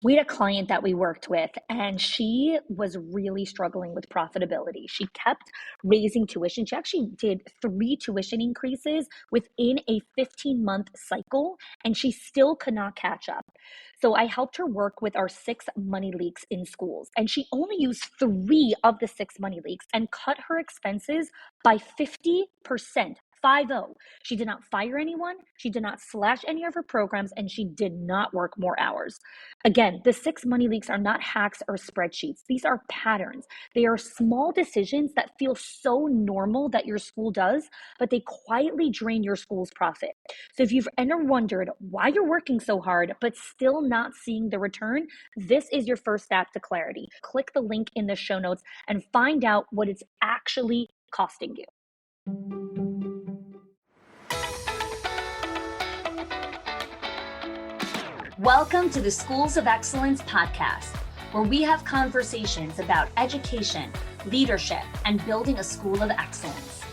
We had a client that we worked with, and she was really struggling with profitability. She kept raising tuition. She actually did 3 tuition increases within a 15-month cycle, and she still could not catch up. So I helped her work with our 6 money leaks in schools, and she only used 3 of the 6 money leaks and cut her expenses by 50%. 50. She did not fire anyone. She did not slash any of her programs, and she did not work more hours. Again, the 6 money leaks are not hacks or spreadsheets. These are patterns. They are small decisions that feel so normal that your school does, but they quietly drain your school's profit. So if you've ever wondered why you're working so hard, but still not seeing the return, this is your first step to clarity. Click the link in the show notes and find out what it's actually costing you. Welcome to the Schools of Excellence podcast, where we have conversations about education, leadership, and building a school of excellence.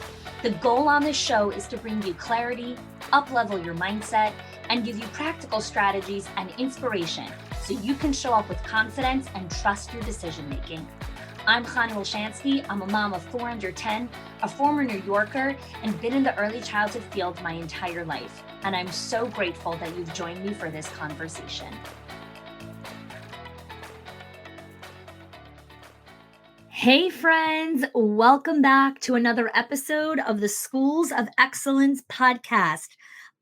The goal on this show is to bring you clarity, up-level your mindset, and give you practical strategies and inspiration so you can show up with confidence and trust your decision-making. I'm Chani Olshansky. I'm a mom of 4 under 10, a former New Yorker, and been in the early childhood field my entire life. And I'm so grateful that you've joined me for this conversation. Hey friends, welcome back to another episode of the Schools of Excellence podcast.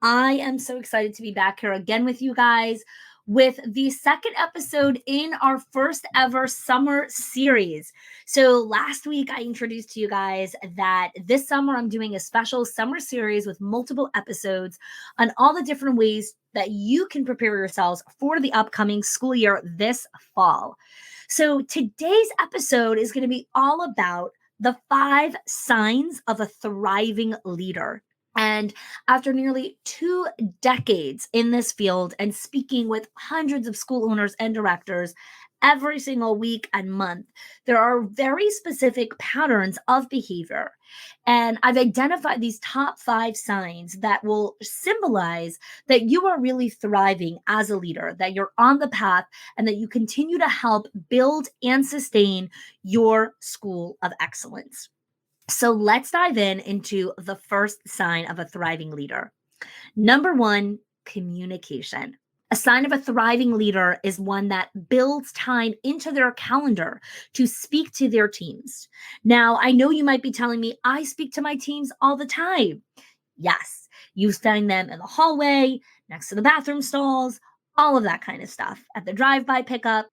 I am so excited to be back here again with you guys with the second episode in our first ever summer series. So last week I introduced to you guys that this summer I'm doing a special summer series with multiple episodes on all the different ways that you can prepare yourselves for the upcoming school year this fall. So today's episode is going to be all about the 5 signs of a thriving leader. And after nearly 2 decades in this field and speaking with hundreds of school owners and directors every single week and month, there are very specific patterns of behavior. And I've identified these top 5 signs that will symbolize that you are really thriving as a leader, that you're on the path, and that you continue to help build and sustain your school of excellence. So let's dive into the first sign of a thriving leader. Number 1, communication. A sign of a thriving leader is one that builds time into their calendar to speak to their teams. Now, I know you might be telling me, I speak to my teams all the time. Yes, you find them in the hallway, next to the bathroom stalls, all of that kind of stuff, at the drive-by pickup.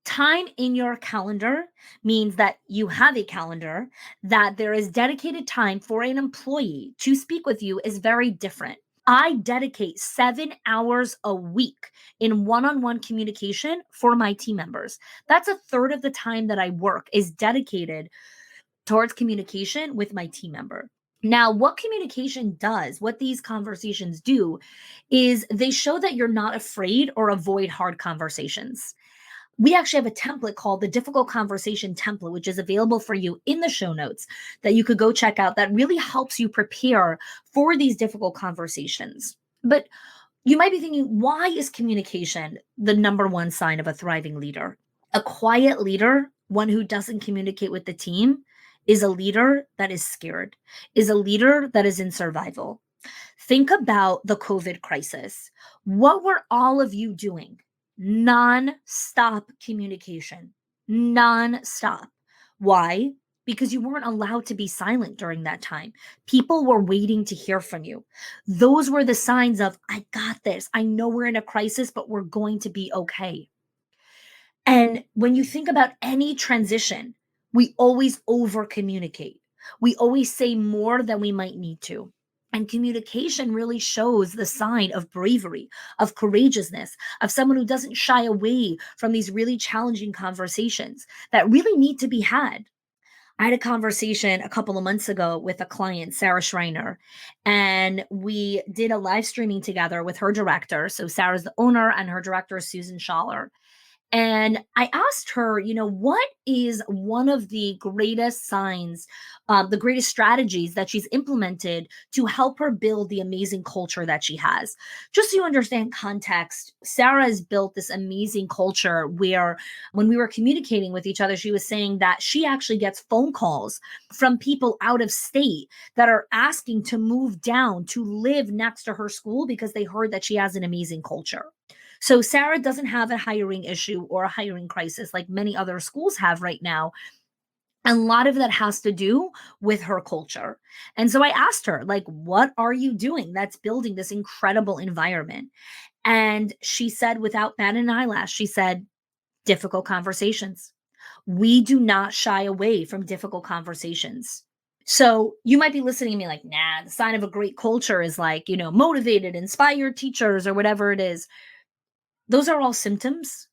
Time in your calendar means that you have a calendar, that there is dedicated time for an employee to speak with you is very different. I dedicate 7 hours a week in one-on-one communication for my team members. That's a third of the time that I work is dedicated towards communication with my team member. Now, what communication does, what these conversations do, is they show that you're not afraid or avoid hard conversations. We actually have a template called the Difficult Conversation Template, which is available for you in the show notes that you could go check out that really helps you prepare for these difficult conversations. But you might be thinking, why is communication the number 1 sign of a thriving leader? A quiet leader, one who doesn't communicate with the team, is a leader that is scared, is a leader that is in survival. Think about the COVID crisis. What were all of you doing? Non-stop communication. Non-stop. Why? Because you weren't allowed to be silent during that time. People were waiting to hear from you. Those were the signs of, I got this. I know we're in a crisis, but we're going to be okay. And when you think about any transition, we always over communicate. We always say more than we might need to. And communication really shows the sign of bravery, of courageousness, of someone who doesn't shy away from these really challenging conversations that really need to be had. I had a conversation a couple of months ago with a client, Sarah Schreiner, and we did a live streaming together with her director. So Sarah's the owner and her director is Susan Schaller. And I asked her, what is one of the greatest signs, the greatest strategies that she's implemented to help her build the amazing culture that she has? Just so you understand context, Sarah has built this amazing culture where when we were communicating with each other, she was saying that she actually gets phone calls from people out of state that are asking to move down to live next to her school because they heard that she has an amazing culture. So Sarah doesn't have a hiring issue or a hiring crisis like many other schools have right now. And a lot of that has to do with her culture. And so I asked her, like, what are you doing that's building this incredible environment? And she said, without bat an eyelash, she said, difficult conversations. We do not shy away from difficult conversations. So you might be listening to me like, nah, the sign of a great culture is like, motivated, inspired teachers or whatever it is. Those are all symptoms.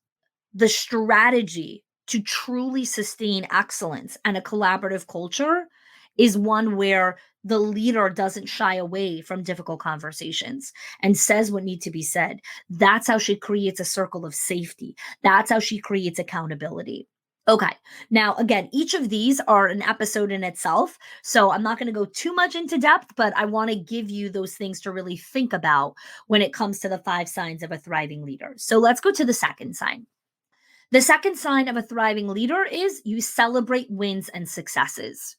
The strategy to truly sustain excellence and a collaborative culture is one where the leader doesn't shy away from difficult conversations and says what needs to be said. That's how she creates a circle of safety. That's how she creates accountability. Okay. Now, again, each of these are an episode in itself. So I'm not going to go too much into depth, but I want to give you those things to really think about when it comes to the 5 signs of a thriving leader. So let's go to the second sign. The second sign of a thriving leader is you celebrate wins and successes.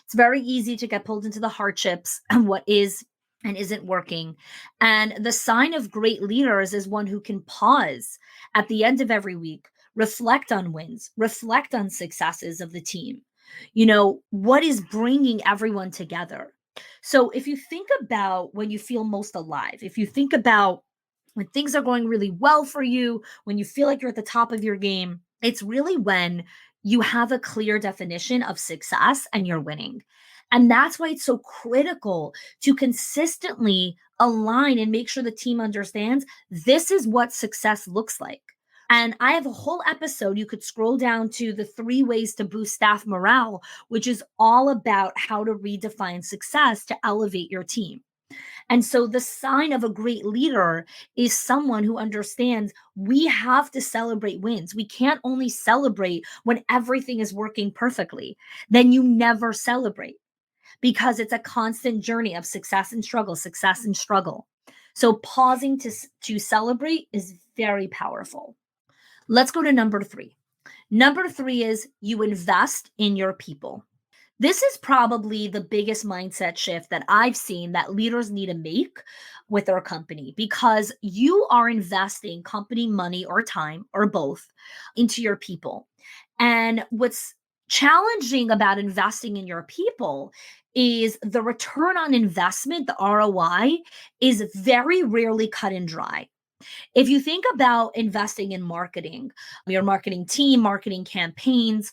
It's very easy to get pulled into the hardships and what is and isn't working. And the sign of great leaders is one who can pause at the end of every week, reflect on wins, reflect on successes of the team. What is bringing everyone together? So if you think about when you feel most alive, if you think about when things are going really well for you, when you feel like you're at the top of your game, it's really when you have a clear definition of success and you're winning. And that's why it's so critical to consistently align and make sure the team understands this is what success looks like. And I have a whole episode. You could scroll down to the 3 ways to boost staff morale, which is all about how to redefine success to elevate your team. And so the sign of a great leader is someone who understands we have to celebrate wins. We can't only celebrate when everything is working perfectly. Then you never celebrate because it's a constant journey of success and struggle, success and struggle. So pausing to celebrate is very powerful. Let's go to number 3. Number 3 is you invest in your people. This is probably the biggest mindset shift that I've seen that leaders need to make with their company because you are investing company money or time or both into your people. And what's challenging about investing in your people is the return on investment, the ROI, is very rarely cut and dry. If you think about investing in marketing, your marketing team, marketing campaigns,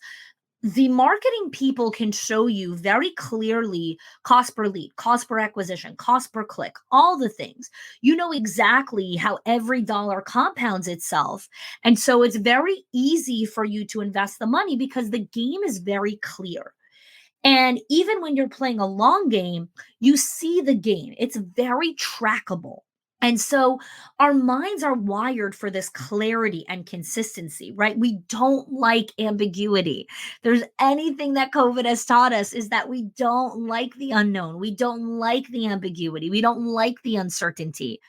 the marketing people can show you very clearly cost per lead, cost per acquisition, cost per click, all the things. You know exactly how every dollar compounds itself. And so it's very easy for you to invest the money because the game is very clear. And even when you're playing a long game, you see the game, it's very trackable. And so our minds are wired for this clarity and consistency, right? We don't like ambiguity. There's anything that COVID has taught us is that we don't like the unknown. We don't like the ambiguity. We don't like the uncertainty.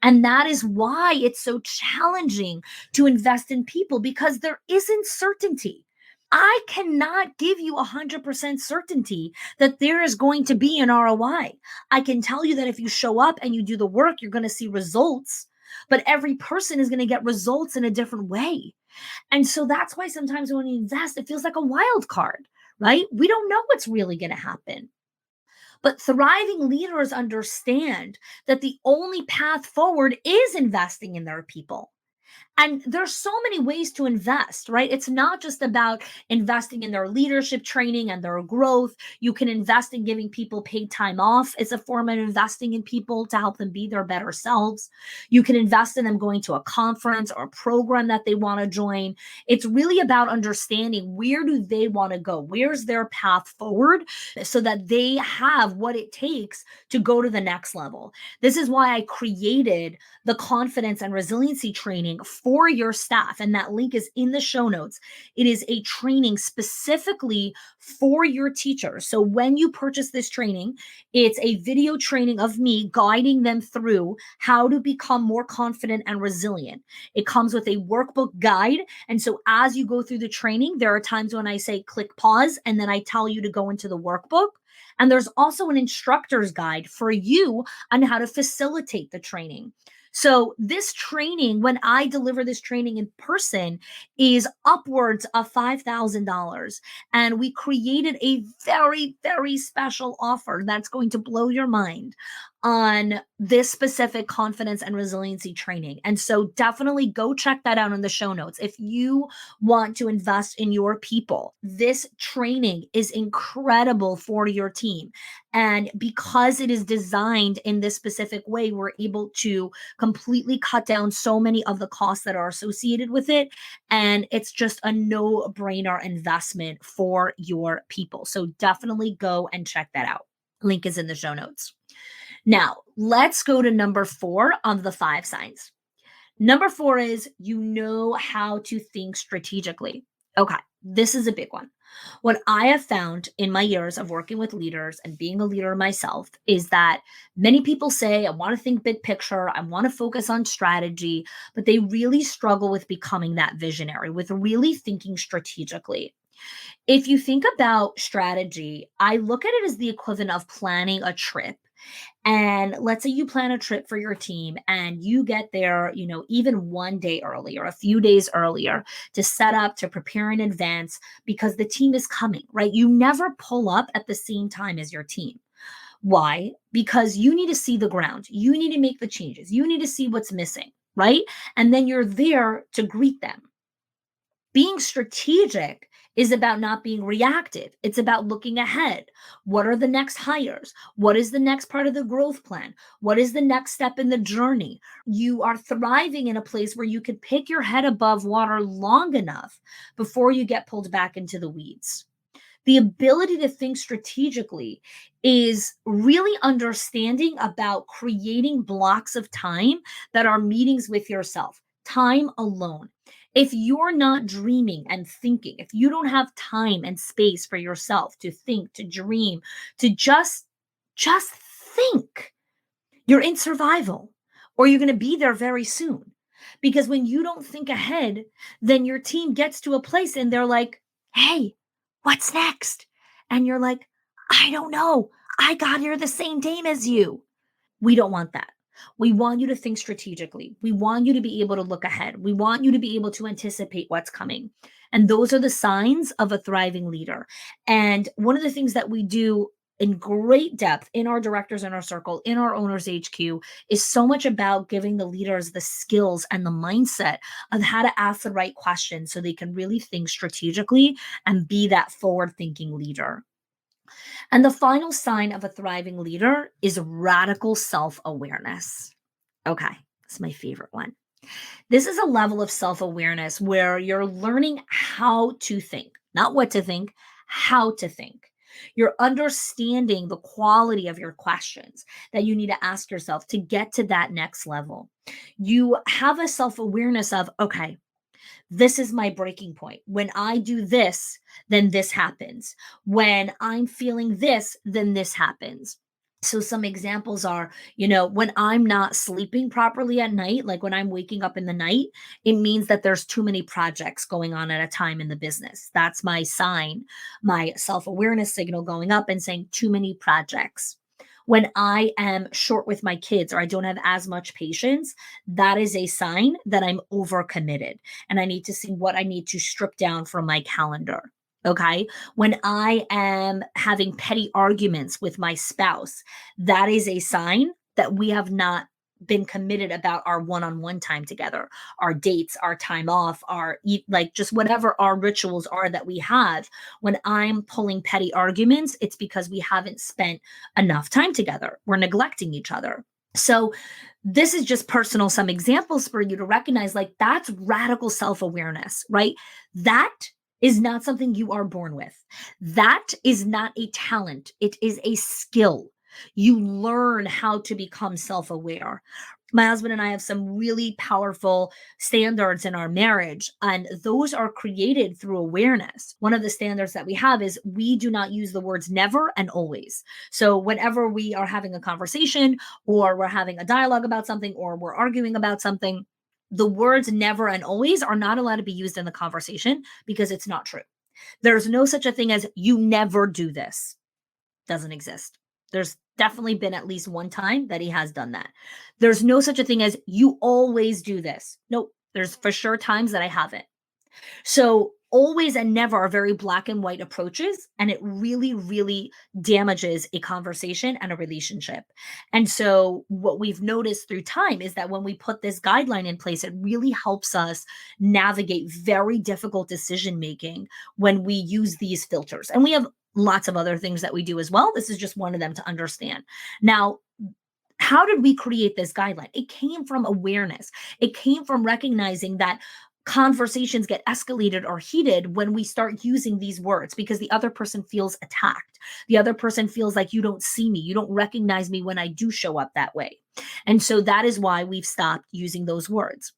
And that is why it's so challenging to invest in people because there isn't certainty. I cannot give you 100% certainty that there is going to be an ROI. I can tell you that if you show up and you do the work, you're going to see results, but every person is going to get results in a different way. And so that's why sometimes when you invest, it feels like a wild card, right? We don't know what's really going to happen. But thriving leaders understand that the only path forward is investing in their people. And there's so many ways to invest, right? It's not just about investing in their leadership training and their growth. You can invest in giving people paid time off. It's a form of investing in people to help them be their better selves. You can invest in them going to a conference or a program that they want to join. It's really about understanding where do they want to go? Where's their path forward so that they have what it takes to go to the next level. This is why I created the confidence and resiliency training for your staff, and that link is in the show notes. It is a training specifically for your teachers. So when you purchase this training, it's a video training of me guiding them through how to become more confident and resilient. It comes with a workbook guide. And so as you go through the training, there are times when I say click pause and then I tell you to go into the workbook. And there's also an instructor's guide for you on how to facilitate the training. So, this training, when I deliver this training in person, is upwards of $5,000. And we created a very, very special offer that's going to blow your mind on this specific confidence and resiliency training. And so, definitely go check that out in the show notes. If you want to invest in your people, this training is incredible for your team. And because it is designed in this specific way, we're able to completely cut down so many of the costs that are associated with it. And it's just a no brainer investment for your people. So definitely go and check that out. Link is in the show notes. Now, let's go to number 4 of the 5 signs. Number 4 is you know how to think strategically. Okay, this is a big one. What I have found in my years of working with leaders and being a leader myself is that many people say, I want to think big picture, I want to focus on strategy, but they really struggle with becoming that visionary, with really thinking strategically. If you think about strategy, I look at it as the equivalent of planning a trip. And let's say you plan a trip for your team and you get there, even one day earlier, a few days earlier to set up, to prepare in advance because the team is coming, right? You never pull up at the same time as your team. Why? Because you need to see the ground. You need to make the changes. You need to see what's missing, right? And then you're there to greet them. Being strategic is about not being reactive. It's about looking ahead. What are the next hires? What is the next part of the growth plan? What is the next step in the journey? You are thriving in a place where you can pick your head above water long enough before you get pulled back into the weeds. The ability to think strategically is really understanding about creating blocks of time that are meetings with yourself, time alone. If you're not dreaming and thinking, if you don't have time and space for yourself to think, to dream, to just think, you're in survival or you're going to be there very soon. Because when you don't think ahead, then your team gets to a place and they're like, hey, what's next? And you're like, I don't know. I got here the same time as you. We don't want that. We want you to think strategically. We want you to be able to look ahead. We want you to be able to anticipate what's coming. And those are the signs of a thriving leader. And one of the things that we do in great depth in our directors in our circle, in our owners HQ, is so much about giving the leaders the skills and the mindset of how to ask the right questions so they can really think strategically and be that forward thinking leader. And the final sign of a thriving leader is radical self awareness. Okay, it's my favorite one. This is a level of self awareness where you're learning how to think, not what to think, how to think. You're understanding the quality of your questions that you need to ask yourself to get to that next level. You have a self awareness of, okay, this is my breaking point. When I do this, then this happens. When I'm feeling this, then this happens. So some examples are, when I'm not sleeping properly at night, like when I'm waking up in the night, it means that there's too many projects going on at a time in the business. That's my sign, my self-awareness signal going up and saying too many projects. When I am short with my kids or I don't have as much patience, that is a sign that I'm overcommitted and I need to see what I need to strip down from my calendar. Okay. When I am having petty arguments with my spouse, that is a sign that we have not been committed about our one-on-one time together, our dates, our time off, like just whatever our rituals are that we have. When I'm pulling petty arguments, it's because we haven't spent enough time together. We're neglecting each other. So this is just personal, some examples for you to recognize, like that's radical self-awareness, right? That is not something you are born with. That is not a talent. It is a skill. You learn how to become self aware. My husband and I have some really powerful standards in our marriage, and those are created through awareness. One of the standards that we have is we do not use the words never and always. So, whenever we are having a conversation or we're having a dialogue about something or we're arguing about something, the words never and always are not allowed to be used in the conversation because it's not true. There's no such a thing as you never do this. Doesn't exist. There's definitely been at least one time that he has done that. There's no such a thing as you always do this. Nope. There's for sure times that I haven't. So always and never are very black and white approaches, and it really, really damages a conversation and a relationship. And so what we've noticed through time is that when we put this guideline in place, it really helps us navigate very difficult decision making when we use these filters. And we have lots of other things that we do as well. This is just one of them to understand. Now, how did we create this guideline? It came from awareness. It came from recognizing that conversations get escalated or heated when we start using these words because the other person feels attacked. The other person feels like you don't see me, you don't recognize me when I do show up that way. And so that is why we've stopped using those words.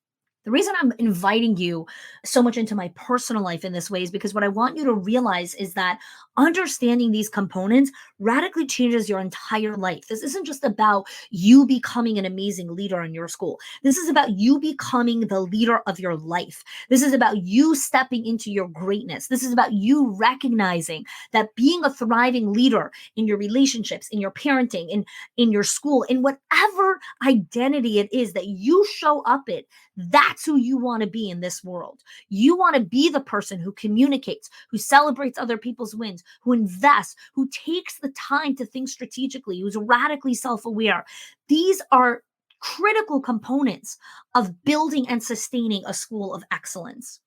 The reason I'm inviting you so much into my personal life in this way is because what I want you to realize is that understanding these components radically changes your entire life. This isn't just about you becoming an amazing leader in your school. This is about you becoming the leader of your life. This is about you stepping into your greatness. This is about you recognizing that being a thriving leader in your relationships, in your parenting, in your school, in whatever identity it is that you show up in, that's who you want to be in this world. You want to be the person who communicates, who celebrates other people's wins, who invests, who takes the time to think strategically, who's radically self aware. These are critical components of building and sustaining a school of excellence.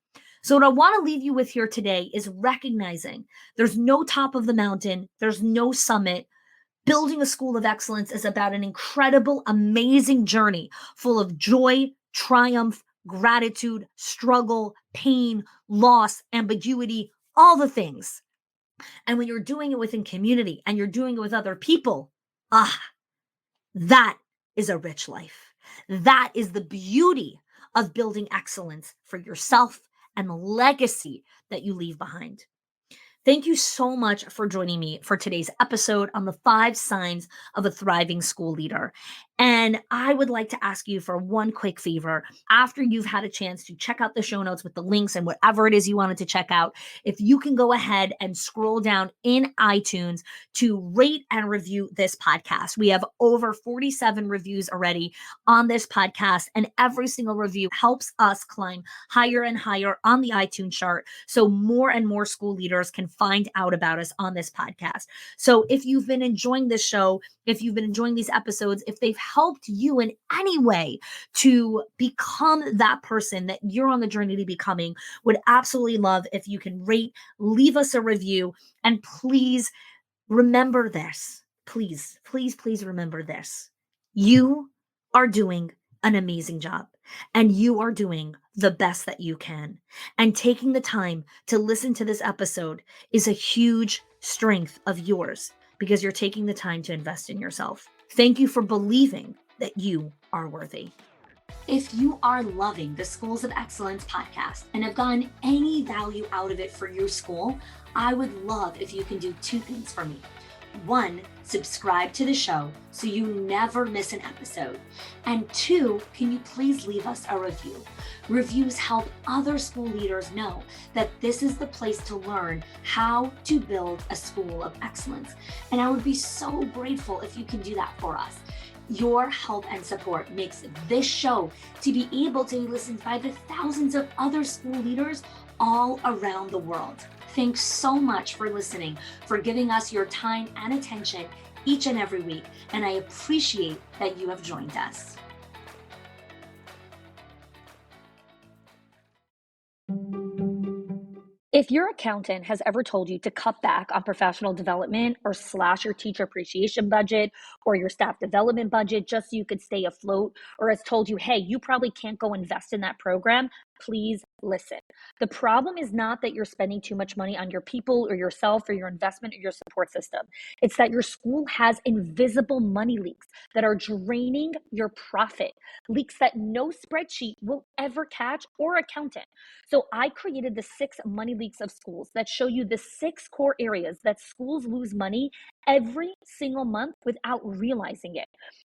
So, what I want to leave you with here today is recognizing there's no top of the mountain, there's no summit. Building a school of excellence is about an incredible, amazing journey full of joy, triumph, gratitude, struggle, pain, loss, ambiguity, all the things. And when you're doing it within community and you're doing it with other people, ah, that is a rich life. That is the beauty of building excellence for yourself and the legacy that you leave behind. Thank you so much for joining me for today's episode on the 5 signs of a thriving school leader. And I would like to ask you for one quick favor. After you've had a chance to check out the show notes with the links and whatever it is you wanted to check out, if you can go ahead and scroll down in iTunes to rate and review this podcast. We have over 47 reviews already on this podcast, and every single review helps us climb higher and higher on the iTunes chart so more and more school leaders can find out about us on this podcast. So if you've been enjoying this show, if you've been enjoying these episodes, if they've helped you in any way to become that person that you're on the journey to becoming, would absolutely love if you can rate, leave us a review, and please remember this. Please, please, please remember this. You are doing an amazing job and you are doing the best that you can. And taking the time to listen to this episode is a huge strength of yours because you're taking the time to invest in yourself. Thank you for believing that you are worthy. If you are loving the Schools of Excellence podcast and have gotten any value out of it for your school, I would love if you can do 2 things for me. 1, subscribe to the show so you never miss an episode. And 2, can you please leave us a review? Reviews help other school leaders know that this is the place to learn how to build a school of excellence. And I would be so grateful if you can do that for us. Your help and support makes this show to be able to be listened by the thousands of other school leaders all around the world. Thanks so much for listening, for giving us your time and attention each and every week, and I appreciate that you have joined us. If your accountant has ever told you to cut back on professional development or slash your teacher appreciation budget or your staff development budget just so you could stay afloat, or has told you, hey, you probably can't go invest in that program, please listen. The problem is not that you're spending too much money on your people or yourself or your investment or your support system. It's that your school has invisible money leaks that are draining your profit, leaks that no spreadsheet will ever catch or accountant. So I created the 6 money leaks of schools that show you the 6 core areas that schools lose money every single month without realizing it.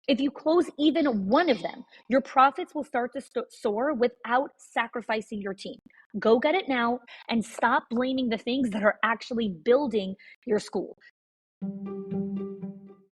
If you close even one of them, your profits will start to soar without sacrificing your team. Go get it now and stop blaming the things that are actually building your school.